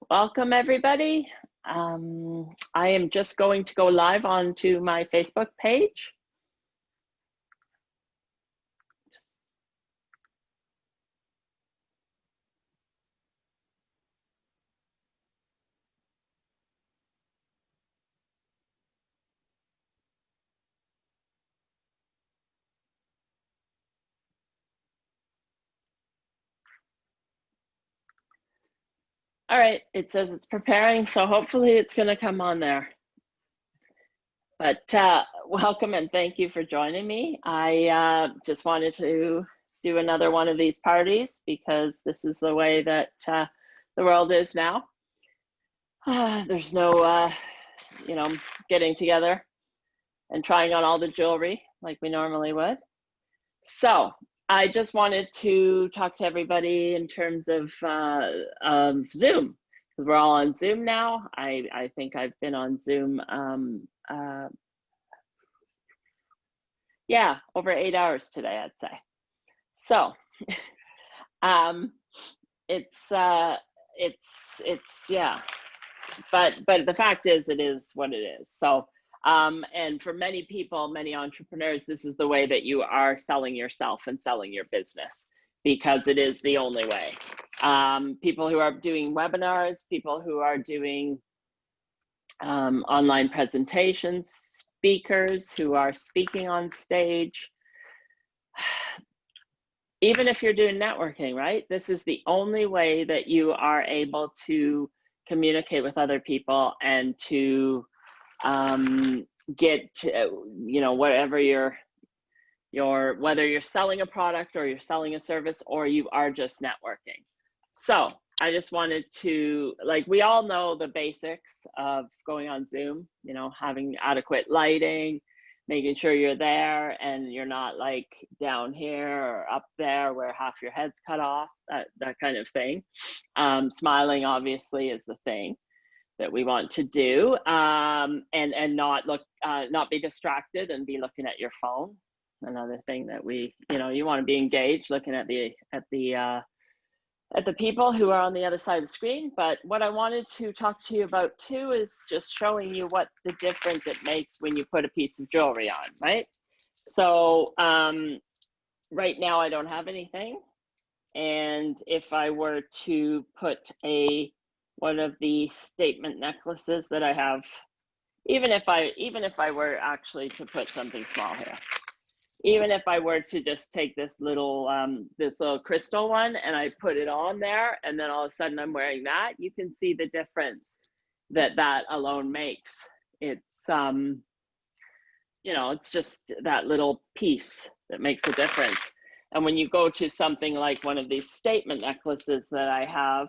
Welcome, everybody. I am just going to go live onto my Facebook page. All right, it says it's preparing, so hopefully it's going to come on there. But welcome and thank you for joining me. I just wanted to do another one of these parties because this is the way that the world is now. There's no, getting together and trying on all the jewelry like we normally would. So I just wanted to talk to everybody in terms of Zoom, because we're all on Zoom now. I think I've been on Zoom, yeah, over 8 hours today, I'd say. So it's yeah, but the fact is, it is what it is. So and for many people, many entrepreneurs, this is the way that you are selling yourself and selling your business, because it is the only way. People who are doing webinars, people who are doing online presentations, speakers who are speaking on stage, even if you're doing networking, right? This is the only way that you are able to communicate with other people and to get, whatever whether you're selling a product or you're selling a service or you are just networking. So I just wanted to, we all know the basics of going on Zoom, having adequate lighting, making sure you're there and you're not like down here or up there where half your head's cut off, that kind of thing. Smiling obviously is the thing that we want to do, and not be distracted and be looking at your phone. Another thing that you want to be engaged, looking at the people who are on the other side of the screen. But what I wanted to talk to you about too is just showing you what the difference it makes when you put a piece of jewelry on, right? So right now I don't have anything, and if I were to put one of the statement necklaces that I have, even if I were actually to put something small here, even if I were to just take this little crystal one and I put it on there, and then all of a sudden I'm wearing that, you can see the difference that alone makes. It's it's just that little piece that makes a difference. And when you go to something like one of these statement necklaces that I have,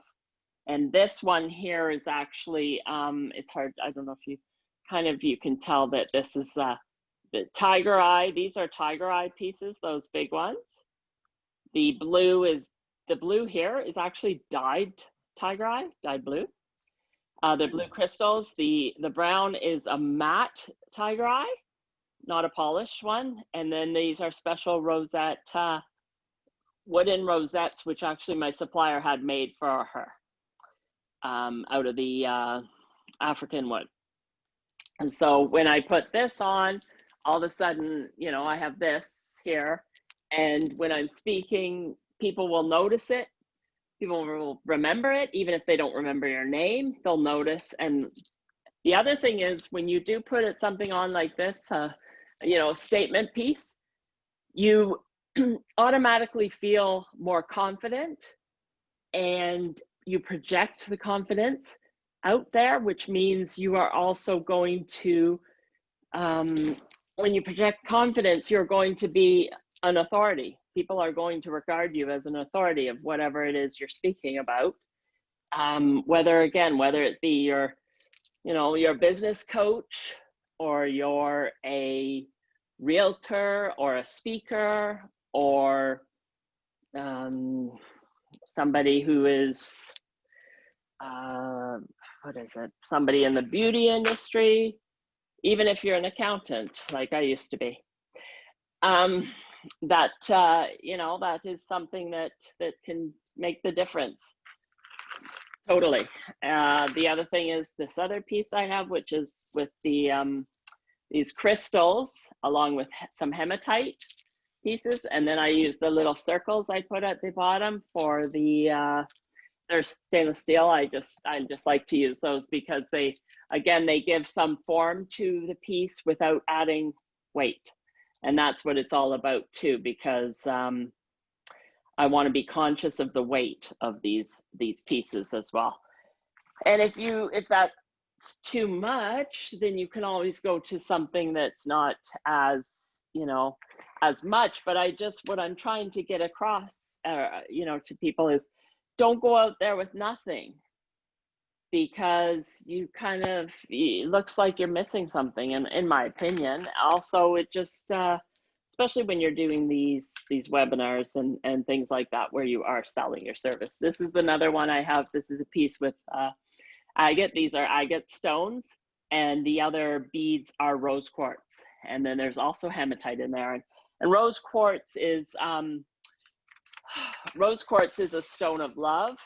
and this one here is actually, it's hard, I don't know if you can tell that this is the tiger eye. These are tiger eye pieces, those big ones. The blue here is actually dyed tiger eye, dyed blue. The blue crystals, the brown is a matte tiger eye, not a polished one. And then these are special rosette, wooden rosettes, which actually my supplier had made for her, out of the African wood. And so when I put this on, all of a sudden, I have this here, and when I'm speaking, people will notice it. People will remember it, even if they don't remember your name, they'll notice. And the other thing is, when you do put something on like this, statement piece, you automatically feel more confident, and you project the confidence out there, which means you are also going to, when you project confidence, you're going to be an authority. People are going to regard you as an authority of whatever it is you're speaking about. Whether it be your business coach, or you're a realtor or a speaker, or somebody who is, somebody in the beauty industry, even if you're an accountant, like I used to be. That is something that can make the difference. Totally. The other thing is this other piece I have, which is with the these crystals along with some hematite pieces, and then I use the little circles I put at the bottom for the they're stainless steel. I just like to use those because they give some form to the piece without adding weight, and that's what it's all about too, because I want to be conscious of the weight of these pieces as well. And if that's too much, then you can always go to something that's not as, you know, as much. But what I'm trying to get across, you know, to people is, don't go out there with nothing, because you kind of, it looks like you're missing something, in my opinion. Also, it just, especially when you're doing these webinars and things like that, where you are selling your service. This is another one I have. This is a piece with agate. These are agate stones, and the other beads are rose quartz. And then there's also hematite in there. And rose quartz is a stone of love,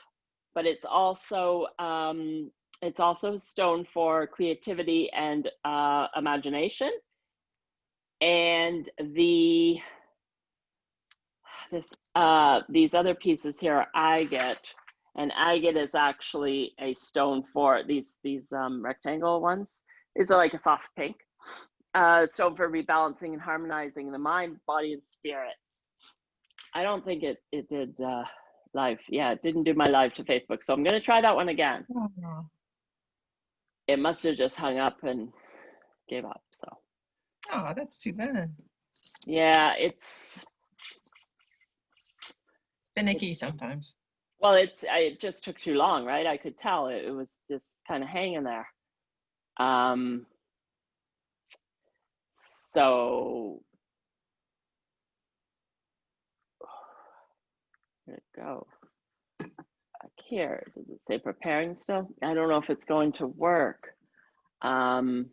but it's also a stone for creativity and imagination. And these other pieces here are agate, and agate is actually a stone for these rectangle ones. These are like a soft pink. Stone for rebalancing and harmonizing the mind, body, and spirit. I don't think it did live. Yeah, it didn't do my live to Facebook, so I'm gonna try that one again. Oh. It must have just hung up and gave up. So. Oh, that's too bad. Yeah, it's finicky sometimes. Well, it just took too long, right? I could tell it was just kind of hanging there. So where'd it go? Back here, does it say preparing still? I don't know if it's going to work. I'm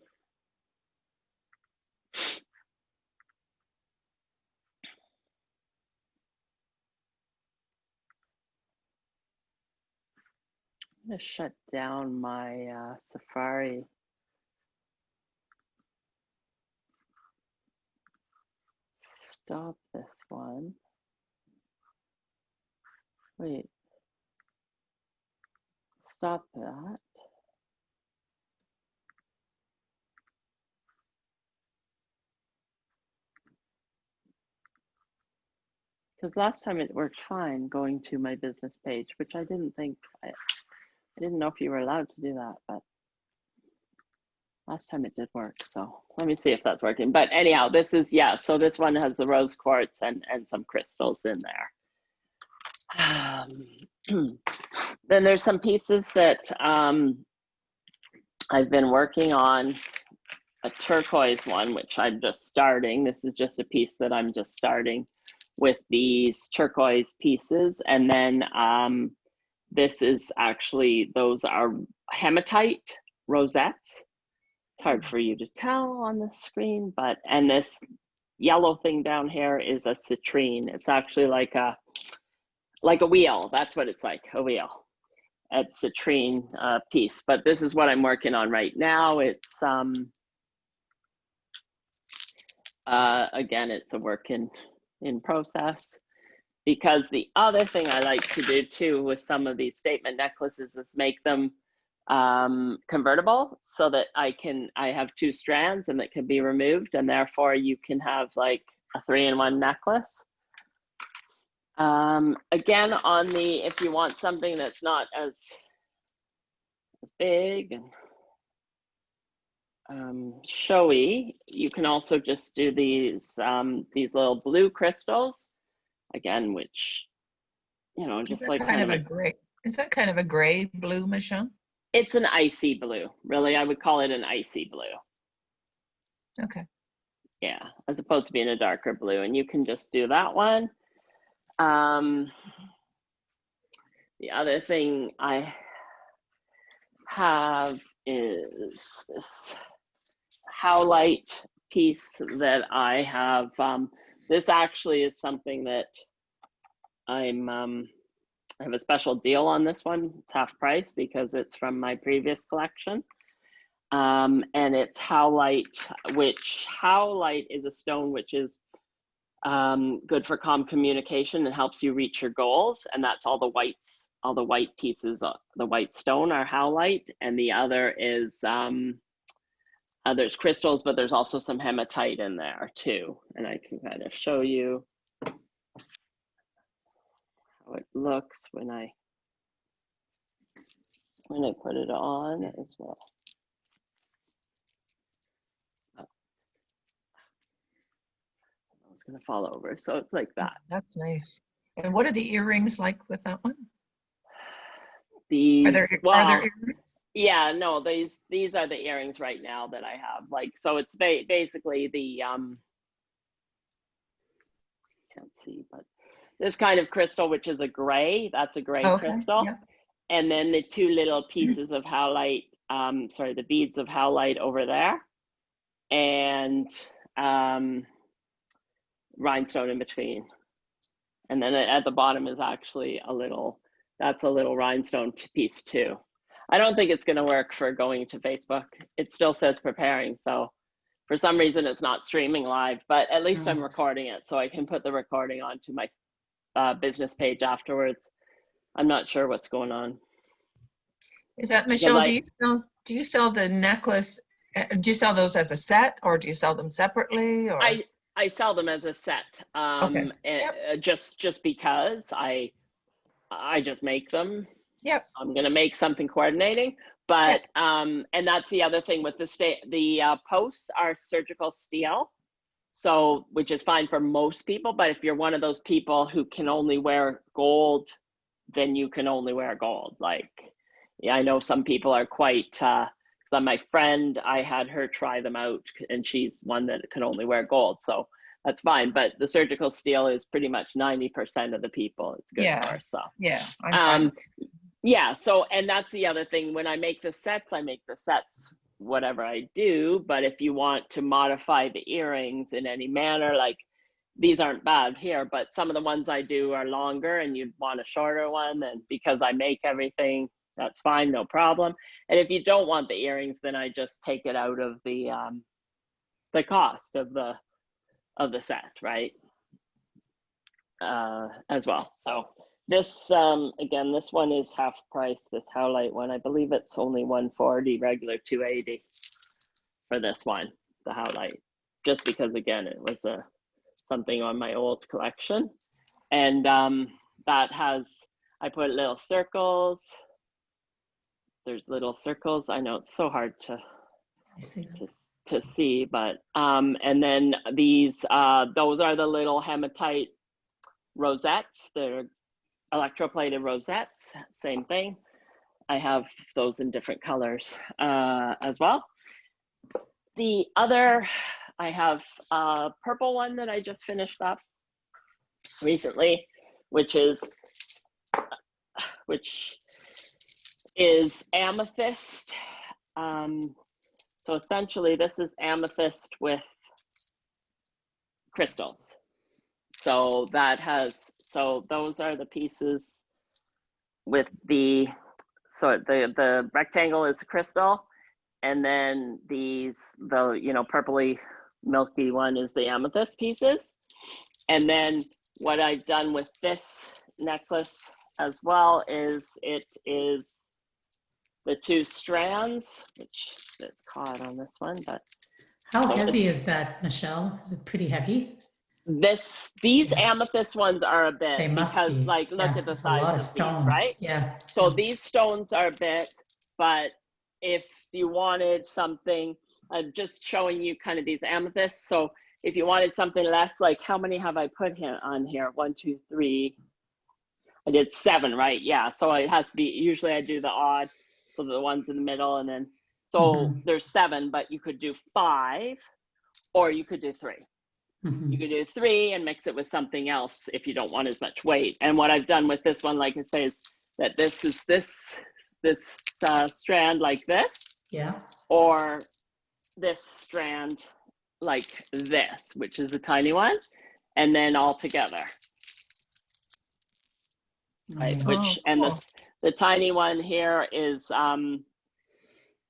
gonna shut down my Safari. Stop this one. Wait. Stop that. Because last time it worked fine going to my business page, which I didn't think, I didn't know if you were allowed to do that, but last time it did work. So let me see if that's working. But anyhow, this is, yeah, so this one has the rose quartz and some crystals in there. Then there's some pieces that I've been working on. A turquoise one, which I'm just starting. This is just a piece that I'm just starting with these turquoise pieces. And then this is actually, those are hematite rosettes. It's hard for you to tell on the screen, but, and this yellow thing down here is a citrine. It's actually like a wheel. That's what it's like, a wheel. It's a citrine piece, but this is what I'm working on right now. It's again, it's a work in process, because the other thing I like to do too with some of these statement necklaces is make them convertible, so that I have two strands and it can be removed, and therefore you can have like a 3-in-1 necklace. Again, on the, if you want something that's not as big and showy, you can also just do these little blue crystals, again, which, you know, just like kind of a gray. Is that kind of a gray blue, Michele? It's an icy blue, really. I would call it an icy blue. Okay. Yeah, as opposed to being a darker blue, and you can just do that one. The other thing I have is this howlite piece that I have. This actually is something that I'm I have a special deal on this one. It's half price because it's from my previous collection. And it's howlite, which howlite is a stone which is good for calm communication and helps you reach your goals. And that's all the whites, all the white pieces, the white stone are howlite, and the other is there's crystals, but there's also some hematite in there too. And I can kind of show you how it looks when I put it on as well. Oh, it's gonna fall over, so it's like that. That's nice. And what are the earrings like with that one? These, Are there earrings? yeah, no, these are the earrings right now that I have. Like, so it's basically the can't see, but this kind of crystal, which is a gray, that's a gray crystal. Yeah. And then the two little pieces of howlite, sorry, the beads of howlite over there, and rhinestone in between. And then at the bottom is actually a little, that's a little rhinestone piece too. I don't think it's gonna work for going to Facebook. It still says preparing, so for some reason it's not streaming live, but at least I'm recording it, so I can put the recording onto my business page afterwards. I'm not sure what's going on. Is that Michelle? Do you sell the necklace? Do you sell those as a set, or do you sell them separately? Or I sell them as a set, okay. just because I just make them. Yep. I'm gonna make something coordinating, but and that's the other thing with the posts are surgical steel, so which is fine for most people. But if you're one of those people who can only wear gold, then you can only wear gold. Like, yeah, I know some people are quite. So my friend, I had her try them out, and she's one that can only wear gold, so that's fine. But the surgical steel is pretty much 90% of the people it's good for. So yeah, I'm yeah. So, and that's the other thing. When I make the sets, whatever I do. But if you want to modify the earrings in any manner, like these aren't bad here, but some of the ones I do are longer, and you'd want a shorter one. And because I make everything, that's fine, no problem. And if you don't want the earrings, then I just take it out of the cost of the set, right? As well. So this again, this one is half price. This howlite one, I believe it's only 140, regular 280 for this one, the howlite. Just because again, it was something on my old collection, and that has, I put little circles. There's little circles. I know it's so hard to see, but and then these those are the little hematite rosettes. They're electroplated rosettes, same thing. I have those in different colors as well. The other, I have a purple one that I just finished up recently, which is amethyst. So essentially this is amethyst with crystals. So that has, so those are the pieces with the, so the rectangle is a crystal, and then these, the, you know, purpley milky one is the amethyst pieces. And then what I've done with this necklace as well is it is the two strands, which it's caught on this one, but. How heavy is that, Michele? Is it pretty heavy? These amethyst ones are a bit, They must because be. like, look at the size of stones. these, right? Yeah. So these stones are a bit, but if you wanted something, I'm just showing you kind of these amethysts. So if you wanted something less, like how many have I put here on here? 1, 2, 3. I did 7, right? Yeah. So it has to be, usually I do the odd. So the ones in the middle, and then, so there's 7, but you could do 5, or you could do 3. You could do 3 and mix it with something else if you don't want as much weight. And what I've done with this one, like I say, is that this is this strand like this, yeah, or this strand like this, which is a tiny one, and then all together. right? yeah. Which, Oh, and cool. the tiny one here is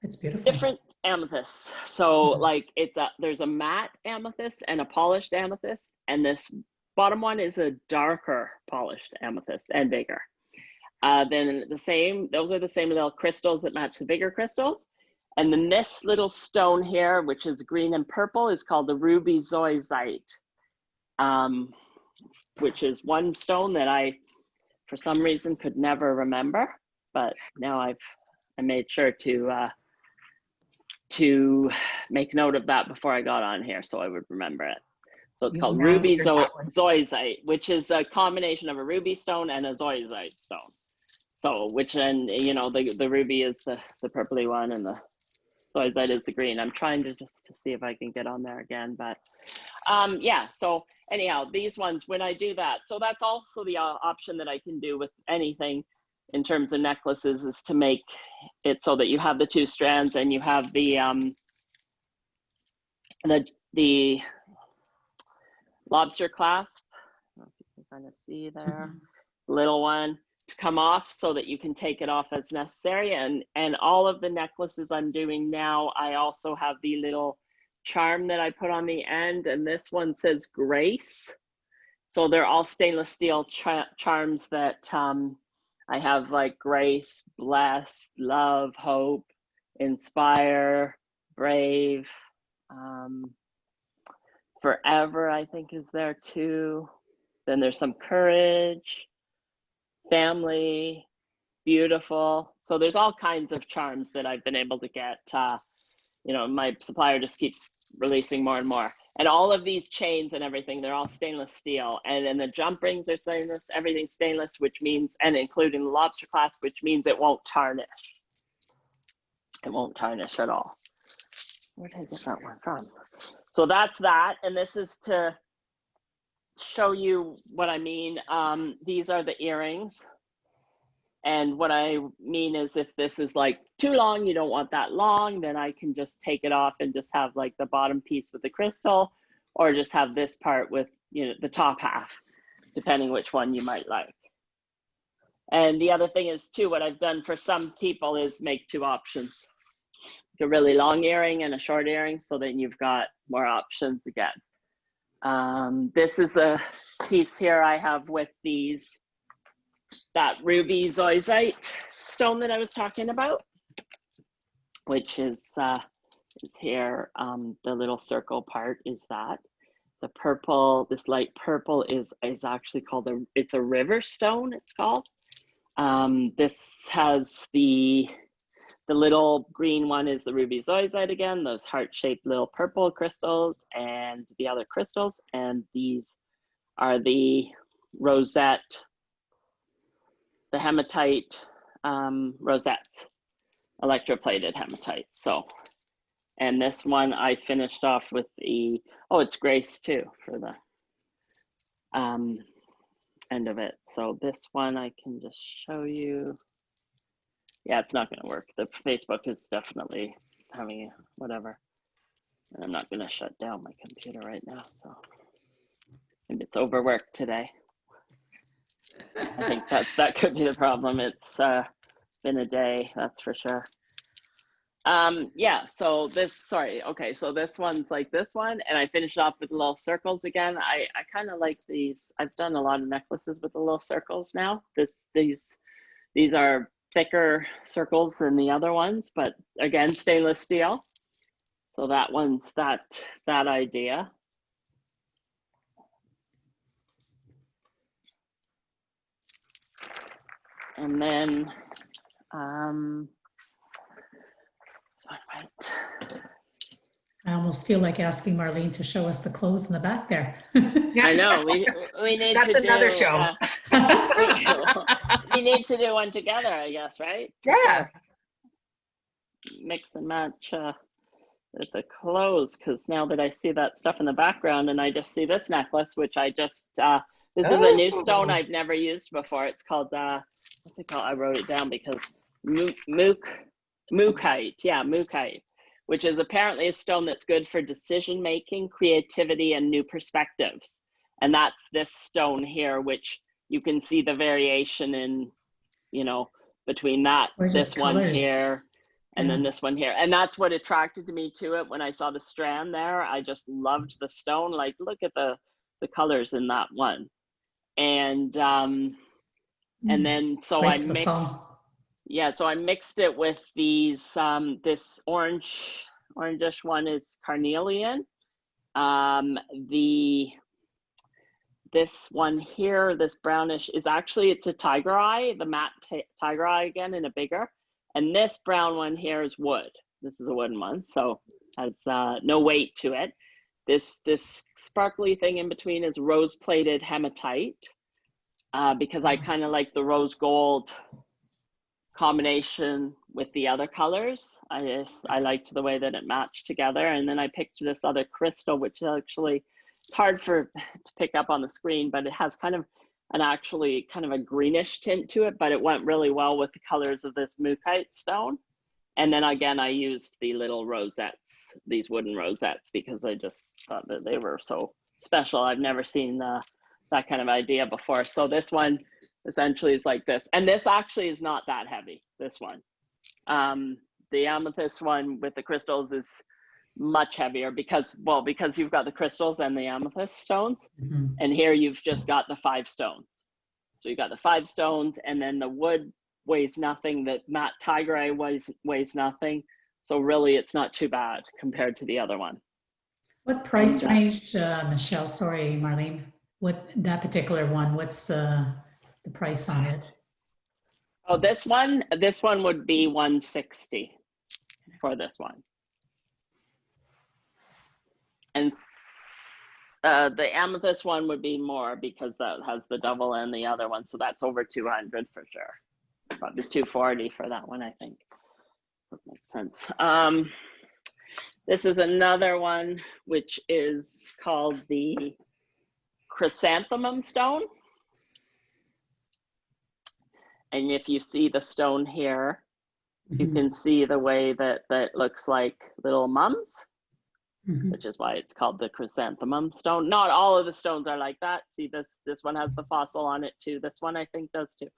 It's beautiful. different amethysts. So Mhm. like there's a matte amethyst and a polished amethyst, and this bottom one is a darker polished amethyst and bigger. Then those are the same little crystals that match the bigger crystals. And then this little stone here, which is green and purple, is called the ruby zoisite, which is one stone that I, for some reason, could never remember. But now I made sure to make note of that before I got on here so I would remember it. So it's You called ruby mastered that one. zoisite, which is a combination of a ruby stone and a zoisite stone. So which, and you know, the ruby is the purpley one and the zoisite is the green. I'm trying to see if I can get on there again, but yeah, so anyhow, these ones, when I do that, so that's also the option that I can do with anything in terms of necklaces, is to make it so that you have the two strands and you have the lobster clasp. I don't know if you can kind of see there, little one, to come off so that you can take it off as necessary. And all of the necklaces I'm doing now, I also have the little charm that I put on the end, and this one says grace. So they're all stainless steel charms that I have, like grace, bless, love, hope, inspire, brave, forever, I think is there too. Then there's some courage, family, beautiful. So there's all kinds of charms that I've been able to get. You know, my supplier just keeps releasing more and more. And all of these chains and everything, they're all stainless steel. And then the jump rings are stainless, everything's stainless, which means, and including the lobster clasp, which means it won't tarnish. It won't tarnish at all. Where did I get that one from? So that's that. And this is to show you what I mean. These are the earrings. And what I mean is, if this is like too long, you don't want that long, then I can just take it off and just have like the bottom piece with the crystal, or just have this part with, you know, the top half, depending which one you might like. And the other thing is too, what I've done for some people is make two options, a really long earring and a short earring, so then you've got more options again. This is a piece here I have with that ruby zoisite stone that I was talking about, which is here. The little circle part is that. The purple, this light purple is actually called it's a river stone, it's called. This has the little green one is the ruby zoisite again, those heart-shaped little purple crystals, and the other crystals, and these are the rosette, the hematite rosettes, electroplated hematite. So, and this one I finished off with the, oh, it's grace too for the end of it. So this one I can just show you. Yeah, it's not going to work. The Facebook is definitely having a whatever. And I'm not going to shut down my computer right now. So maybe it's overworked today. I think that could be the problem. It's been a day, that's for sure. Yeah, so this, sorry, okay, so this one's like this one, and I finished off with little circles again. I kind of like these. I've done a lot of necklaces with the little circles now. These are thicker circles than the other ones, but again, stainless steel. So that one's that idea. And then, I almost feel like asking Marlene to show us the clothes in the back there. I know, we need That's to another do, show. we need to do one together, I guess, right? Yeah. Mix and match the clothes, because now that I see that stuff in the background, and I just see this necklace, which I just, this is a new stone I've never used before. It's called, what's it called? I wrote it down because Mookite, yeah, Mookite, which is apparently a stone that's good for decision making, creativity, and new perspectives. And that's this stone here, which you can see the variation in, you know, between that, Gorgeous this one colors. here, and Yeah. then this one here. And that's what attracted me to it when I saw the strand there. I just loved the stone. Like, look at the colors in that one. And then, It's so great I for the mixed, fall. yeah, so I mixed it with these, this orangish one is carnelian. This one here, this brownish is actually, it's a tiger eye, the matte tiger eye again in a bigger. And this brown one here is wood. This is a wooden one, so has no weight to it. This sparkly thing in between is rose plated hematite, because I kind of like the rose gold combination with the other colors. I liked the way that it matched together. And then I picked this other crystal, which actually, it's hard to pick up on the screen, but it has kind of actually kind of a greenish tint to it, but it went really well with the colors of this mookaite stone. And then again, I used the little rosettes, these wooden rosettes, because I just thought that they were so special. I've never seen that kind of idea before. So this one essentially is like this. And this actually is not that heavy, this one. The amethyst one with the crystals is much heavier because you've got the crystals and the amethyst stones. Mhm. And here you've just got the 5 stones. So you got the 5 stones, and then the wood weighs nothing, that matte tiger eye weighs nothing. So really it's not too bad compared to the other one. What price range, Michelle, sorry, Marlene, what that particular one, what's the price on it? Oh, this one would be $160 for this one. And the amethyst one would be more because that has the double and the other one. So that's over 200 for sure. Probably 240 for that one, I think. That makes sense. This is another one, which is called the chrysanthemum stone. And if you see the stone here, you can see the way that looks like little mums, which is why it's called the chrysanthemum stone. Not all of the stones are like that. See, this one has the fossil on it too. This one I think does too.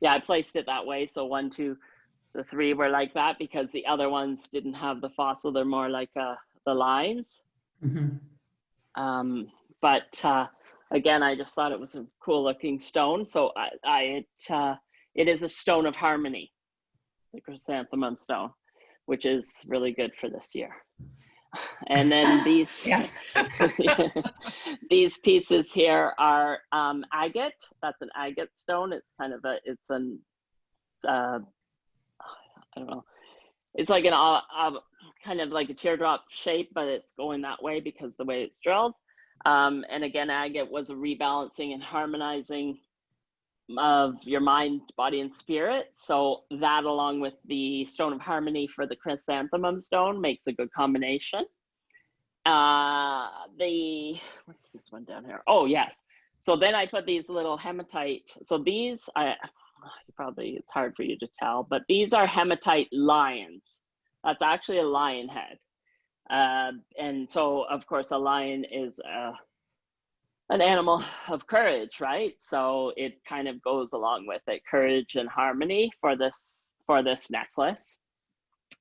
Yeah, I placed it that way. So 1, 2, the 3 were like that because the other ones didn't have the fossil. They're more like the lines. But again, I just thought it was a cool looking stone. So it is a stone of harmony, the chrysanthemum stone, which is really good for this year. And then these, Yes. these pieces here are agate. That's an agate stone. It's kind of I don't know. It's like kind of like a teardrop shape, but it's going that way because the way it's drilled. And again, agate was a rebalancing and harmonizing of your mind, body, and spirit. So that, along with the stone of harmony for the chrysanthemum stone, makes a good combination. What's this one down here? Oh, yes. So then I put these little hematite. So these, it's hard for you to tell, but these are hematite lions. That's actually a lion head. And so, of course, a lion is an animal of courage, right? So it kind of goes along with it, courage and harmony for this necklace.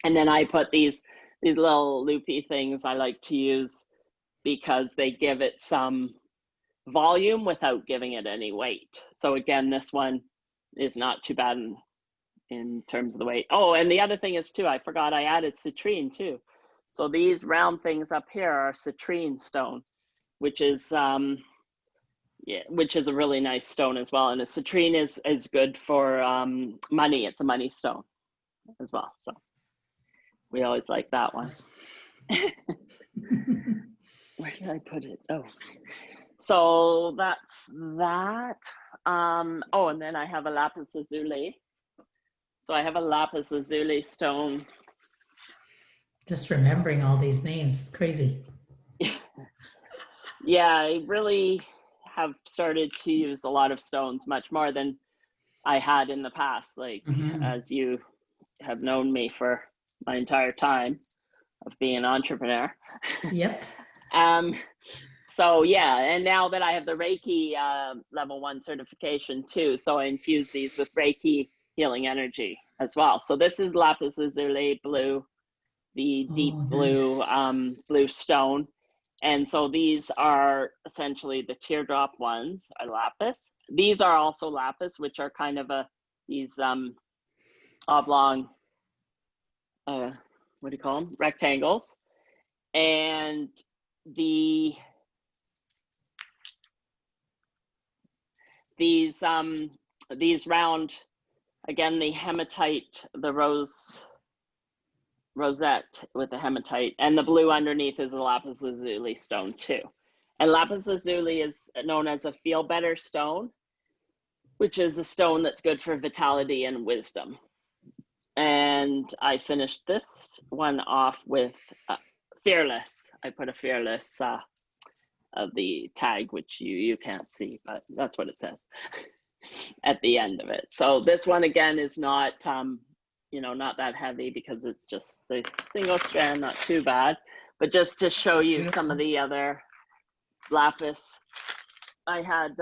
And then I put these little loopy things I like to use because they give it some volume without giving it any weight. So again, this one is not too bad in terms of the weight. Oh, and the other thing is too, I forgot I added citrine too. So these round things up here are citrine stone, which is which is a really nice stone as well. And a citrine is good for money. It's a money stone as well. So we always like that one. Where did I put it? Oh, so that's that. Oh, and then I have a lapis lazuli. So I have a lapis lazuli stone. Just remembering all these names is crazy. Yeah, I really have started to use a lot of stones, much more than I had in the past. Like, as you have known me for my entire time of being an entrepreneur. Yep. So yeah, and now that I have the Reiki level 1 certification too, so I infuse these with Reiki healing energy as well. So this is lapis lazuli blue, the deep Oh, blue nice. blue stone. And so these are essentially the teardrop ones are lapis. These are also lapis, which are kind of these oblong, what do you call them? Rectangles. And these round, again, the hematite, the rosette with the hematite, and the blue underneath is a lapis lazuli stone too. And lapis lazuli is known as a feel better stone, which is a stone that's good for vitality and wisdom. And I finished this one off with fearless. I put a fearless of the tag, which you can't see, but that's what it says at the end of it. So this one again is not you know, not that heavy because it's just the single strand, not too bad. But just to show you some of the other lapis I had,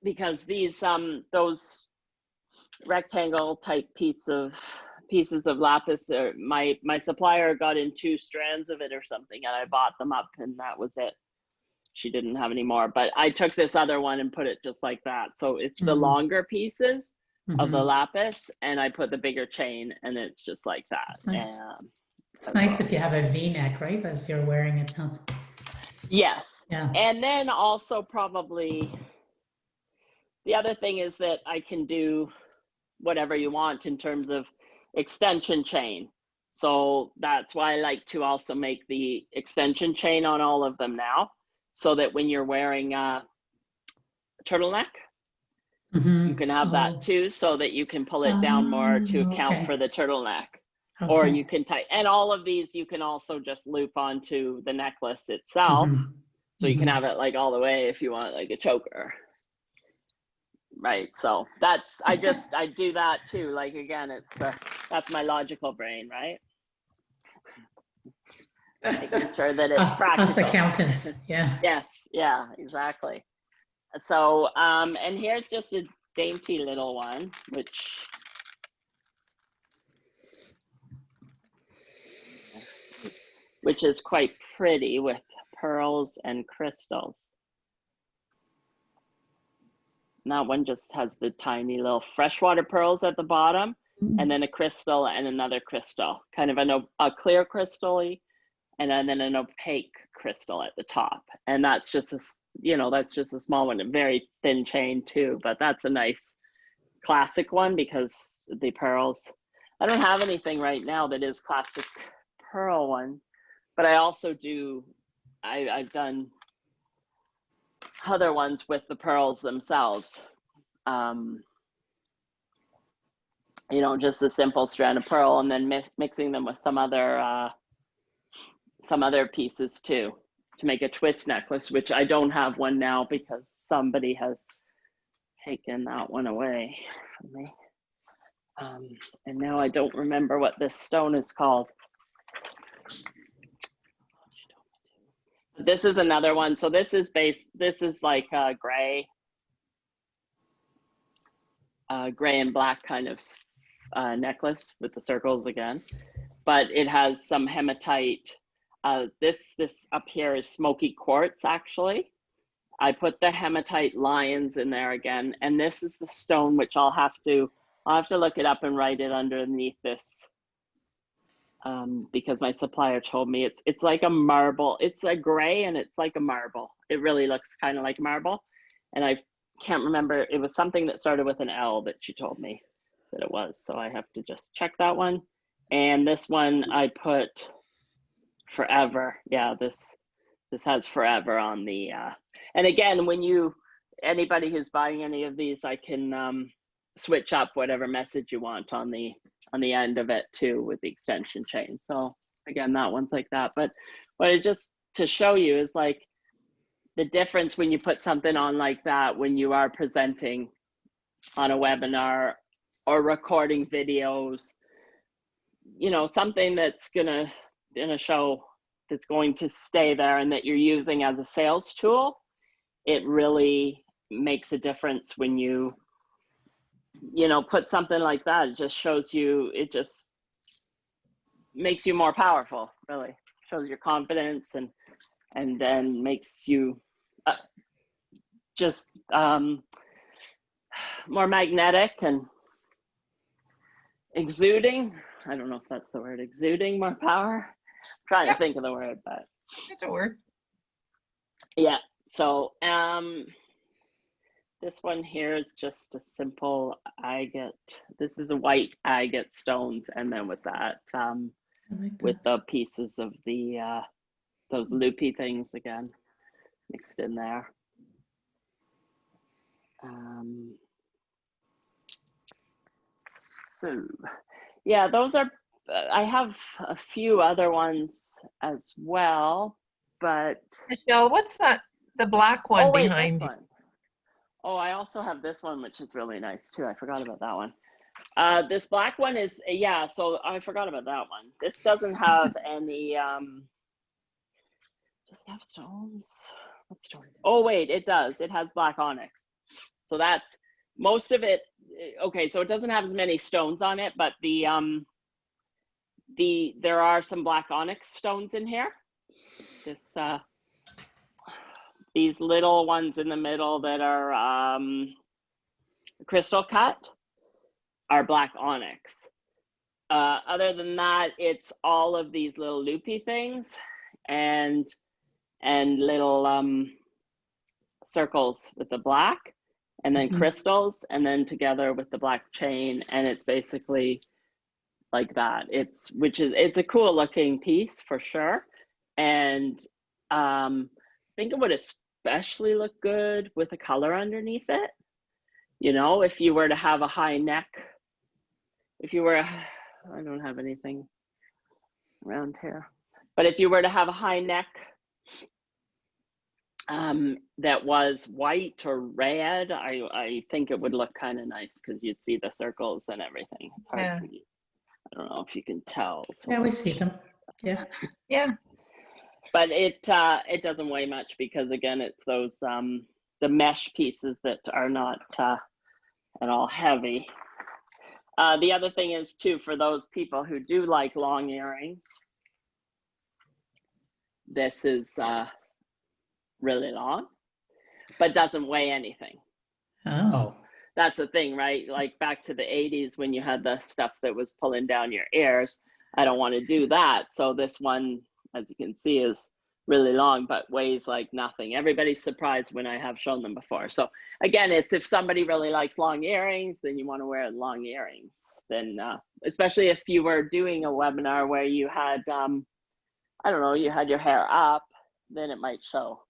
because these those rectangle type pieces of lapis, my supplier got in 2 strands of it or something, and I bought them up, and that was it. She didn't have any more, but I took this other one and put it just like that. So it's the longer pieces of the lapis, and I put the bigger chain, and it's just like that. It's nice. And It's nice if you have a V-neck, right, as you're wearing it now. yes. Yeah. And then also probably the other thing is that I can do whatever you want in terms of extension chain. So that's why I like to also make the extension chain on all of them now, so that when you're wearing a turtleneck, you can have that too, so that you can pull it down more to account for the turtleneck. Or you can tie, and all of these you can also just loop onto the necklace itself. So you can have it like all the way if you want, like a choker. Right, so that's, I do that too. Like, again, it's that's my logical brain, right? Making sure that it's practical. Us accountants, yeah. Yes, yeah, exactly. So, and here's just a dainty little one, which is quite pretty with pearls and crystals. And that one just has the tiny little freshwater pearls at the bottom, and then a crystal and another crystal, kind of a clear crystal-y, and then an opaque crystal at the top. And that's just a, you know, that's just a small one, a very thin chain too, but that's a nice classic one because the pearls, I don't have anything right now that is classic pearl one, but I also do, I've done other ones with the pearls themselves. You know, just a simple strand of pearl, and then mixing them with some other pieces too, to make a twist necklace, which I don't have one now because somebody has taken that one away from me. And now I don't remember what this stone is called. This is another one. So this is like a gray and black kind of necklace with the circles again, but it has some hematite. This up here is smoky quartz, actually. I put the hematite lions in there again, and this is the stone, which I'll have to look it up and write it underneath this, because my supplier told me it's like a marble. It's a gray and it's like a marble. It really looks kind of like marble, and I can't remember. It was something that started with an L that she told me that it was, so I have to just check that one. And this one I put forever. Yeah, this has forever on the and again, when anybody who's buying any of these, I can switch up whatever message you want on the end of it too with the extension chain. So again, that one's like that. But what I just to show you is like the difference when you put something on like that, when you are presenting on a webinar or recording videos, you know, something that's gonna show that's going to stay there and that you're using as a sales tool, it really makes a difference when you know, put something like that. It just shows you, it just makes you more powerful, really. Shows your confidence and then makes you just more magnetic and exuding. I don't know if that's the word, exuding more power. I'm trying to think of the word, but That's a word. yeah. So this one here is just a simple agate. This is a white agate stones, and then with that, with the pieces of the those loopy things again mixed in there. So yeah, those are, I have a few other ones as well, but Michelle, what's that? The black one oh wait, behind this you. one. Oh, I also have this one, which is really nice too. I forgot about that one. This black one is, yeah, so I forgot about that one. This doesn't have any, does it have stones? What stones? Oh wait, it does. It has black onyx. So that's most of it. Okay, so it doesn't have as many stones on it, but there are some black onyx stones in here. This these little ones in the middle that are crystal cut are black onyx. Other than that, it's all of these little loopy things and little circles with the black, and then crystals, and then together with the black chain, and it's basically like that. It's a cool looking piece for sure, and I think it would especially look good with a color underneath it. You know, if you were to have a high neck, if you were, I don't have anything around here, but if you were to have a high neck that was white or red, I think it would look kind of nice because you'd see the circles and everything. It's hard for you. I don't know if you can tell. So. Yeah, we see them. Yeah. Yeah. But it doesn't weigh much because again, it's those the mesh pieces that are not at all heavy. The other thing is too, for those people who do like long earrings, this is really long, but doesn't weigh anything. Oh. So that's the thing, right? Like back to the 80s when you had the stuff that was pulling down your ears. I don't want to do that. So this one, as you can see, is really long, but weighs like nothing. Everybody's surprised when I have shown them before. So again, it's if somebody really likes long earrings, then you want to wear long earrings. Then, especially if you were doing a webinar where you had, I don't know, you had your hair up, then it might show,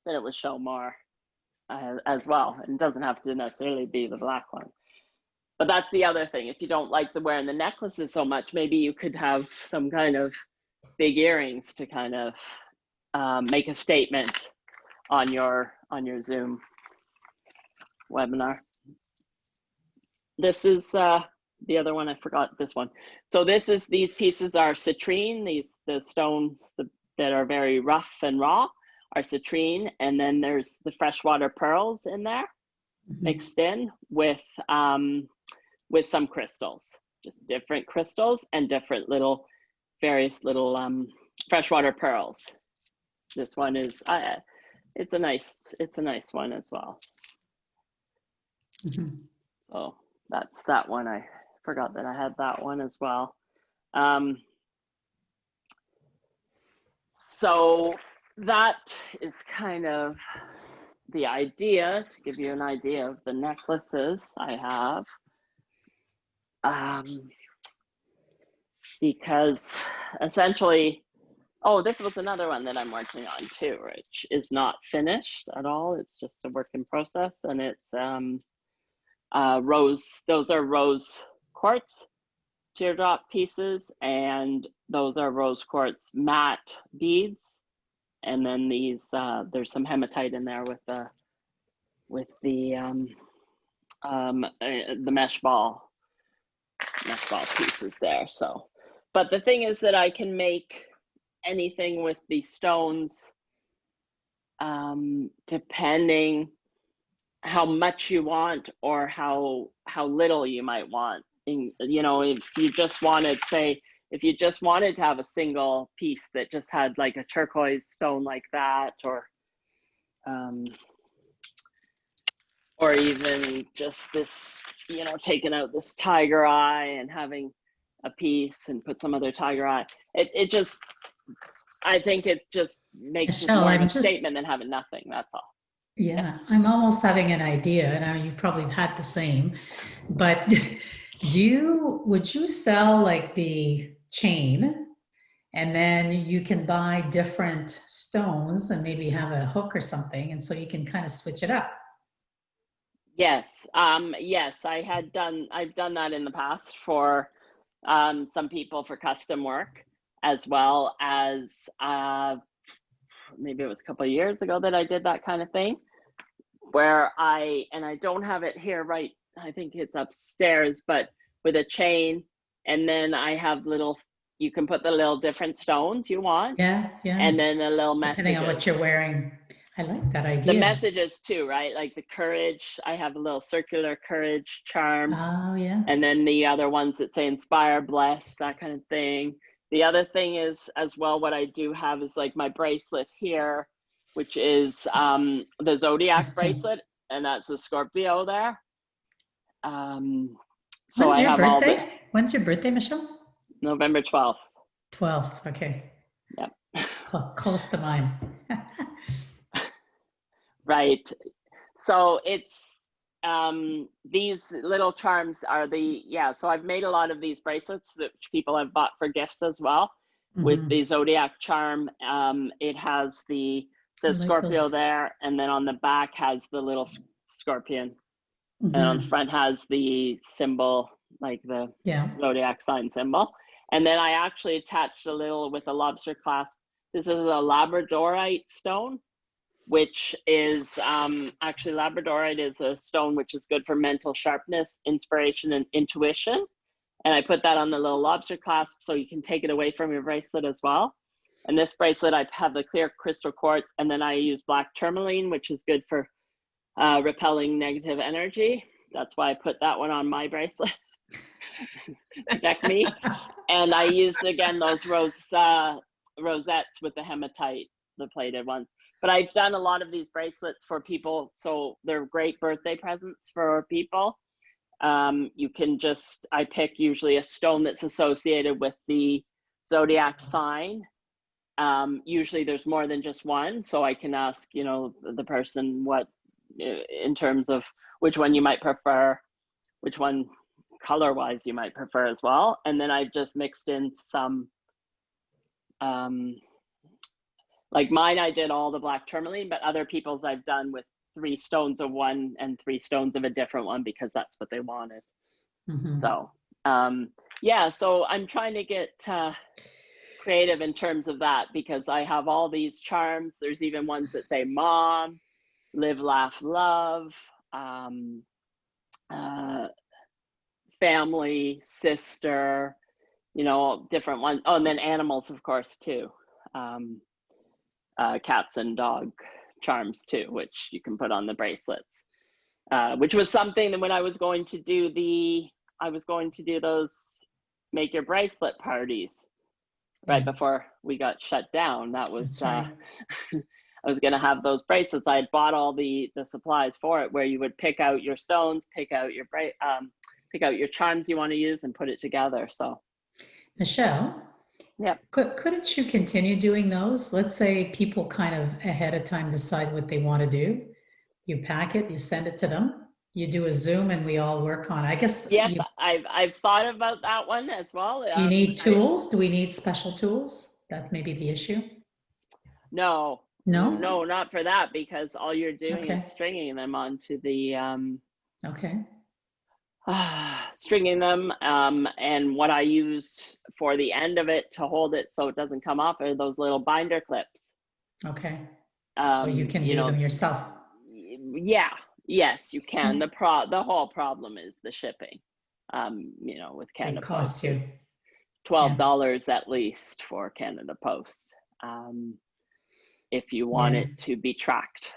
then it would show more as well. And it doesn't have to necessarily be the black one. But that's the other thing. If you don't like wearing the necklaces so much, maybe you could have some kind of big earrings to kind of make a statement on your Zoom webinar. This is the other one. I forgot this one. So these pieces are citrine. The stones that are very rough and raw are citrine, and then there's the freshwater pearls in there mixed in with some crystals, just different crystals and different various little freshwater pearls. This one is it's a nice one as well. So that's that one. I forgot that I had that one as well. So that is kind of the idea, to give you an idea of the necklaces I have. Because essentially, oh, this was another one that I'm working on too, which is not finished at all. It's just a work in process, and it's those are rose quartz teardrop pieces, and those are rose quartz matte beads. And then these, there's some hematite in there with the mesh ball pieces there. So, but the thing is that I can make anything with the stones, depending how much you want or how little you might want. And, you know, if you just wanted, say, if you just wanted to have a single piece that just had like a turquoise stone like that, or even just this, you know, taking out this tiger eye and having a piece and put some other tiger eye. It just, I think it just makes it Michele, more of I'm a just, statement than having nothing, that's all. yeah, Yes. I'm almost having an idea, and you've probably had the same, but would you sell like the chain, and then you can buy different stones and maybe have a hook or something, and so you can kind of switch it up? Yes, yes, I've done that in the past for some people for custom work, as well as maybe it was a couple of years ago that I did that kind of thing, where I don't have it here, right? I think it's upstairs, but with a chain, and then I have little, you can put the little different stones you want, Yeah, yeah. and then the little messages. Depending on what you're wearing. I like that idea. The messages too, right? Like the courage, I have a little circular courage charm. Oh, yeah. And then the other ones that say inspire, bless, that kind of thing. The other thing is as well, what I do have is like my bracelet here, which is the Zodiac bracelet, and that's a Scorpio there. So When's I your have birthday? all the When's your birthday, Michele? November 12th. 12th, okay. Yep. Close to mine. Right. So it's these little charms are so I've made a lot of these bracelets that people have bought for gifts as well. With the Zodiac charm. It has says Scorpio those. there, and then on the back has the little scorpion, and on the front has the symbol, like the Zodiac sign symbol. And then I actually attached a little with a lobster clasp. This is a labradorite stone, which is actually labradorite is a stone which is good for mental sharpness, inspiration, and intuition. And I put that on the little lobster clasp so you can take it away from your bracelet as well. And this bracelet, I have the clear crystal quartz, and then I use black tourmaline, which is good for repelling negative energy. That's why I put that one on my bracelet. Protect me. And I used, again, those rosettes with the hematite, the plated ones. But I've done a lot of these bracelets for people, so they're great birthday presents for people. You can just, I pick usually a stone that's associated with the Zodiac sign. Usually there's more than just one, so I can ask, you know, the person what, in terms of which one you might prefer, which one color-wise you might prefer as well. And then I've just mixed in some, like mine, I did all the black tourmaline, but other people's I've done with 3 stones of one and 3 stones of a different one, because that's what they wanted. So yeah, so I'm trying to get creative in terms of that, because I have all these charms. There's even ones that say mom, live, laugh, love, family, sister, you know, different ones. Oh, and then animals, of course, too. Cats and dog charms too, which you can put on the bracelets, which was something that when I was going to do those make your bracelet parties right before we got shut down. That was right. I was going to have those bracelets. I had bought all the supplies for it, where you would pick out your stones, pick out your charms you want to use, and put it together. So Michele, yeah, couldn't you continue doing those? Let's say people kind of ahead of time decide what they want to do. You pack it, you send it to them, you do a Zoom, and we all work on it. I guess. Yes, I've thought about that one as well. Do you need tools? Do we need special tools? That may be the issue. No, not for that, because all you're doing is stringing them onto the stringing them, and what I use for the end of it to hold it so it doesn't come off are those little binder clips. So you can do them yourself. Yeah, yes, you can. The whole problem is the shipping. You know, with Canada Post, it costs you $12 at least for Canada Post. if you want Yeah. it to be tracked.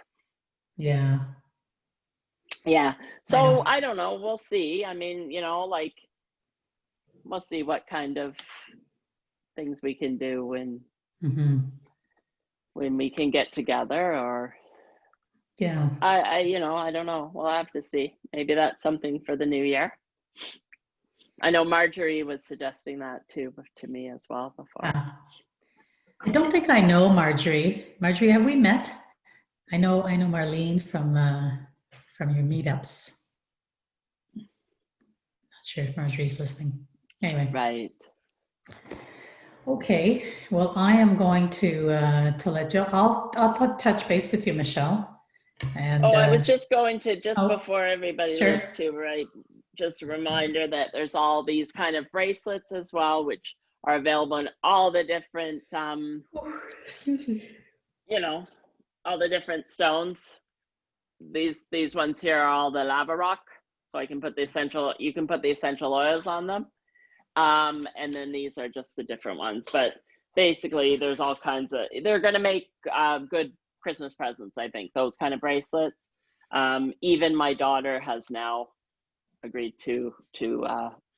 Yeah. Yeah. I So know. I don't know. We'll see. I mean, you know, like, we'll see what kind of things we can do Mhm. when we can get together, or Yeah. you know, I don't know. We'll have to see. Maybe that's something for the new year. I know Marjorie was suggesting that too, to me as well before. I don't think I know Marjorie. Marjorie, have we met? I know Marlene from your meetups. Not sure if Marjorie's listening. Anyway. Right. Okay. Well, I am going to let you. I'll touch base with you, Michele. And Oh, I was just going to, just oh, before everybody sure. leaves too, right? Just a reminder that there's all these kind of bracelets as well, which are available in all the different, Excuse me. you know, all the different stones. These ones here are all the lava rock. So you can put the essential oils on them. And then these are just the different ones. But basically there's all kinds of, they're gonna make good Christmas presents, I think, those kind of bracelets. Even my daughter has now agreed to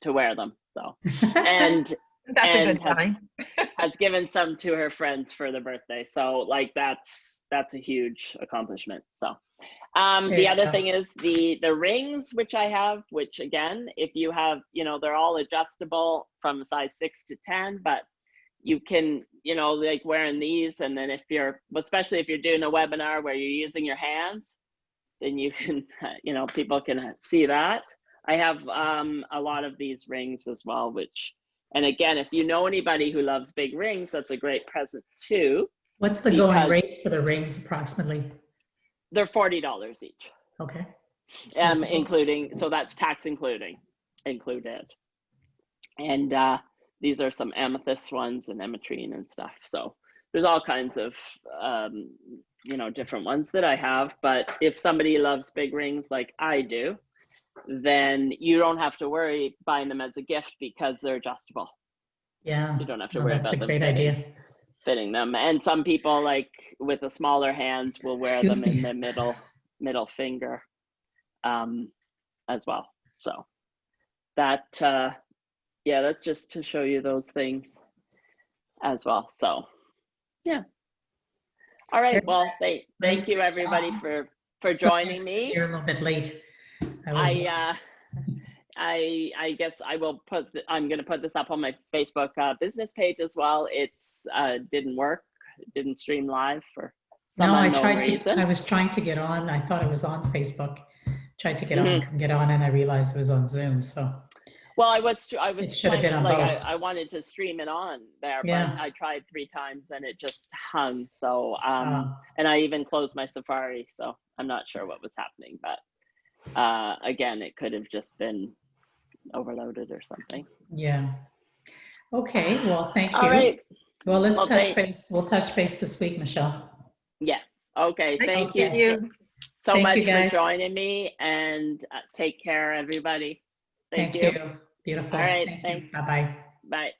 wear them. So, and That's a good sign. has given some to her friends for their birthday. So like that's a huge accomplishment. So the other thing is the rings, which I have, which again, if you have, you know, they're all adjustable from size 6 to 10, but you can, you know, like wearing these, and then if you're, especially if you're doing a webinar where you're using your hands, then you can, you know, people can see that. I have a lot of these rings as well, which, and again, if you know anybody who loves big rings, that's a great present too. What's the going rate for the rings approximately? They're $40 each. Okay. Including, so that's tax included. And these are some amethyst ones and ametrine and stuff. So there's all kinds of, you know, different ones that I have. But if somebody loves big rings like I do, then you don't have to worry buying them as a gift because they're adjustable. Yeah. You don't have to worry about them. That's a great idea. Fitting them. And some people, like with the smaller hands, will wear them in the middle finger as well. So that, yeah, that's just to show you those things as well. So yeah. All right. Well, thank you everybody for joining me. You're a little bit late. I guess I will I'm going to put this up on my Facebook business page as well. It's didn't work. It didn't stream live for some unknown reason. I was trying to get on. I thought it was on Facebook. Tried to get on, couldn't get on, and I realized it was on Zoom. So. Well, I was it should have been on both. I wanted to stream it on there, yeah. but I tried 3 times and it just hung. So, and I even closed my Safari, so I'm not sure what was happening, but again, it could have just been overloaded or something. Yeah. Okay. Well, thank you. All right. Well, let's touch base. We'll touch base this week, Michele. Yes. Okay. Thank you so much for joining me, and take care, everybody. Thank you. Beautiful. All right. Thank thanks. You. Bye-bye. Bye.